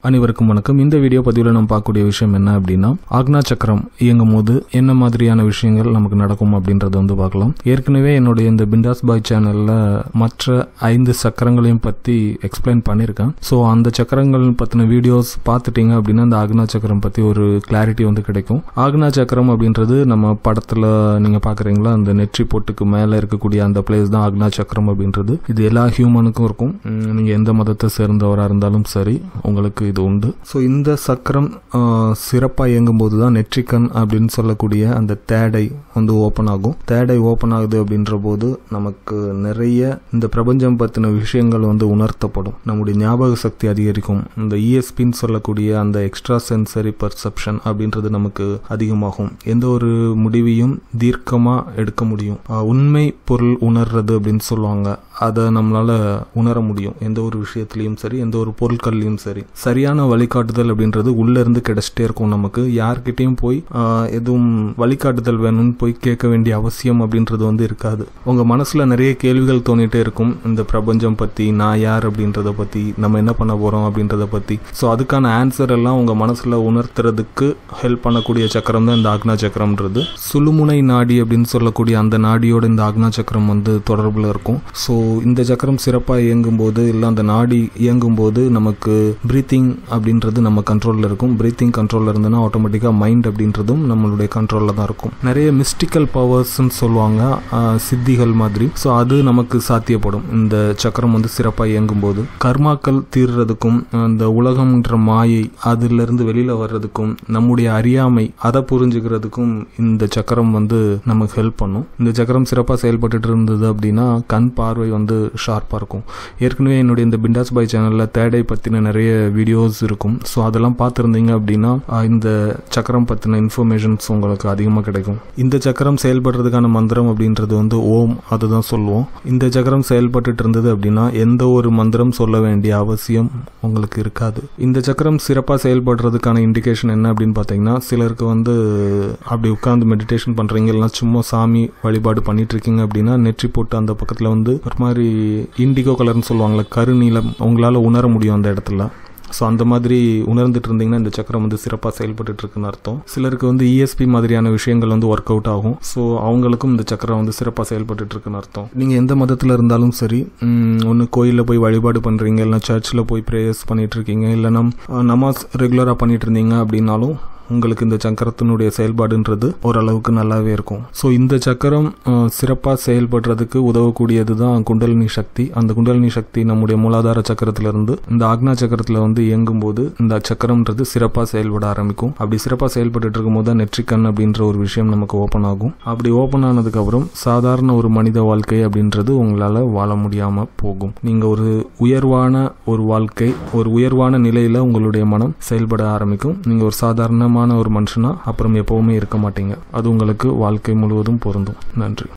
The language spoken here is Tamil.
அனைவருக்கும் வணக்கம். இந்த வீடியோ பதிவில் நம்ம பார்க்கக்கூடிய விஷயம் என்ன அப்படின்னா, ஆக்னா சக்கரம் இயங்கும் போது என்ன மாதிரியான விஷயங்கள் நமக்கு நடக்கும் அப்படின்றத பார்க்கலாம். ஏற்கனவே என்னுடைய இந்த பிண்டாஸ் பாய் சேனல்ல மற்ற 5 சக்கரங்களையும் பத்தி எக்ஸ்பிளைன் பண்ணியிருக்கேன். ஸோ அந்த சக்கரங்கள் பத்தின வீடியோஸ் பார்த்துட்டீங்க அப்படின்னா அந்த ஆக்னா சக்கரம் பத்தி ஒரு கிளாரிட்டி கிடைக்கும். ஆக்னா சக்கரம் அப்படின்றது நம்ம படத்துல நீங்க பாக்குறீங்களா, அந்த நெற்றி பொட்டுக்கு மேல இருக்கக்கூடிய அந்த பிளேஸ் தான் ஆக்னா சக்கரம் அப்படின்றது. இது எல்லா ஹியூமனுக்கும் இருக்கும். நீங்க எந்த மதத்தை சேர்ந்தவரா இருந்தாலும் சரி, உங்களுக்கு இது உண்டு. ஸோ இந்த சக்கரம் சிறப்பாக இயங்கும் போது தான் நெற்றிக்கண் அப்படின்னு சொல்லக்கூடிய அந்த தேடை ஓப்பன் ஆகும். தேடை ஓப்பன் ஆகுது அப்படின்ற போது நமக்கு நிறைய இந்த பிரபஞ்சம் பற்றின விஷயங்கள் உணர்த்தப்படும். நம்முடைய ஞாபக சக்தி அதிகரிக்கும். இந்த ESPன்னு சொல்லக்கூடிய அந்த எக்ஸ்ட்ரா சென்சரி பர்செப்ஷன் அப்படின்றது நமக்கு அதிகமாகும். எந்த ஒரு முடிவையும் தீர்க்கமாக எடுக்க முடியும். உண்மை பொருள் உணர்றது அப்படின்னு சொல்லுவாங்க. அதை நம்மளால உணர முடியும். எந்த ஒரு விஷயத்திலையும் சரி, எந்த ஒரு பொருட்கள்லையும் சரி, சரியான வழிகாட்டுதல் அப்படின்றது உள்ள இருந்து கிடைச்சிட்டே இருக்கும். நமக்கு யார்கிட்டையும் போய் எதுவும் வழிகாட்டுதல் வேணும்னு போய் கேட்க வேண்டிய அவசியம் அப்படின்றது இருக்காது. உங்க மனசுல நிறைய கேள்விகள் தோணிட்டே இருக்கும். இந்த பிரபஞ்சம் பத்தி, நான் யார் அப்படின்றத பத்தி, நம்ம என்ன பண்ண போறோம் அப்படின்றத பத்தி. ஸோ அதுக்கான ஆன்சர் எல்லாம் உங்க மனசுல உணர்த்துறதுக்கு ஹெல்ப் பண்ணக்கூடிய சக்கரம் தான் இந்த ஆக்னா சக்கரம்ன்றது. சுழுமுனை நாடி அப்படின்னு சொல்லக்கூடிய அந்த நாடியோட இந்த ஆக்னா சக்கரம் தொடர்புல இருக்கும். ஸோ இந்த சக்கரம் சிறப்பாக இயங்கும் போது, இல்லை அந்த நாடி இயங்கும் போது நமக்கு பிரீத்திங் அப்படின்றது நம்ம கண்ட்ரோலில் இருக்கும். பிரீத்திங் கண்ட்ரோலில் இருந்ததுன்னா ஆட்டோமேட்டிக்காக மைண்ட் அப்படின்றதும் நம்மளுடைய கண்ட்ரோலில் தான் இருக்கும். நிறைய மிஸ்டிக்கல் பவர்ஸ்ன்னு சொல்லுவாங்க, சித்திகள் மாதிரி. ஸோ அது நமக்கு சாத்தியப்படும் இந்த சக்கரம் சிறப்பாக இயங்கும் போது. கர்மாக்கள் தீர்றதுக்கும், அந்த உலகம்ன்ற மாயை அதிலிருந்து வெளியில வர்றதுக்கும், நம்முடைய அறியாமை அதை புரிஞ்சுக்கிறதுக்கும் இந்த சக்கரம் நமக்கு ஹெல்ப் பண்ணும். இந்த சக்கரம் சிறப்பாக செயல்பட்டு இருந்தது அப்படின்னா கண் பார்வை ஷார்ப்பா இருக்கும். ஏற்கனவே என்னுடைய இந்த பிண்டாஸ் பாய் சேனல்ல தேடை பத்தின நிறைய வீடியோஸ் இருக்கும். ஸோ அதெல்லாம் பார்த்துருந்தீங்க அப்படின்னா இந்த சக்கரம் பத்தின இன்ஃபர்மேஷன்ஸ் உங்களுக்கு அதிகமாக கிடைக்கும். இந்த சக்கரம் செயல்படுறதுக்கான மந்திரம் அப்படின்றது ஓம், அதுதான் சொல்லுவோம். இந்த சக்கரம் செயல்பட்டு இருந்தது அப்படின்னா எந்த ஒரு மந்திரம் சொல்ல வேண்டிய அவசியம் உங்களுக்கு இருக்காது. இந்த சக்கரம் சிறப்பாக செயல்படுறதுக்கான இண்டிகேஷன் என்ன அப்படின்னு பார்த்தீங்கன்னா, சிலருக்கு அப்படி உட்கார்ந்து மெடிடேஷன் பண்றீங்க, இல்லைன்னா சும்மா சாமி வழிபாடு பண்ணிட்டு இருக்கீங்க அப்படின்னா நெற்றி போட்டு அந்த பக்கத்துல ஒரு மாதிரி இண்டிகோ கலர்னு சொல்லுவாங்கல்ல, கருநீலம் உங்களால உணர முடியும் அந்த இடத்துல. ஸோ அந்த மாதிரி உணர்ந்துட்டு இருந்தீங்கன்னா இந்த சக்கரம் சிறப்பாக செயல்பட்டு இருக்குன்னு அர்த்தம். சிலருக்கு ESP மாதிரியான விஷயங்கள் ஒர்க் அவுட் ஆகும். ஸோ அவங்களுக்கும் இந்த சக்கரம் சிறப்பாக செயல்பட்டு இருக்குன்னு அர்த்தம். நீங்கள் எந்த மதத்தில் இருந்தாலும் சரி, ஒன்று கோயிலில் போய் வழிபாடு பண்ணுறீங்க, இல்லைனா சர்ச்சில் போய் ப்ரேயர்ஸ் பண்ணிட்டு இருக்கீங்க, இல்லைனா நமாஸ் ரெகுலராக பண்ணிட்டு இருந்தீங்க அப்படின்னாலும் உங்களுக்கு இந்த சக்கரத்தினுடைய செயல்பாடுன்றது ஓரளவுக்கு நல்லாவே இருக்கும். ஸோ இந்த சக்கரம் சிறப்பாக செயல்படுறதுக்கு உதவக்கூடியது தான் குண்டலினி சக்தி. அந்த குண்டலினி சக்தி நம்முடைய மூலாதார சக்கரத்திலிருந்து இந்த ஆக்னா சக்கரத்தில் இயங்கும் போது இந்த சக்கரம்ன்றது சிறப்பாக செயல்பட ஆரம்பிக்கும். அப்படி சிறப்பாக செயல்பட்டு இருக்கும் போது தான் நெற்றிக்கண் அப்படின்ற ஒரு விஷயம் நமக்கு ஓப்பன் ஆகும். அப்படி ஓப்பன் ஆனதுக்கு அப்புறம் சாதாரண ஒரு மனித வாழ்க்கை அப்படின்றது உங்களால் வாழ முடியாம போகும். நீங்க ஒரு உயர்வான ஒரு வாழ்க்கை, ஒரு உயர்வான நிலையில உங்களுடைய மனம் செயல்பட ஆரம்பிக்கும். நீங்க ஒரு சாதாரண ஒரு மனுஷனா அப்புறம் எப்பவுமே இருக்க மாட்டீங்க. அது உங்களுக்கு வாழ்க்கை முழுவதும் பொருந்தும். நன்றி.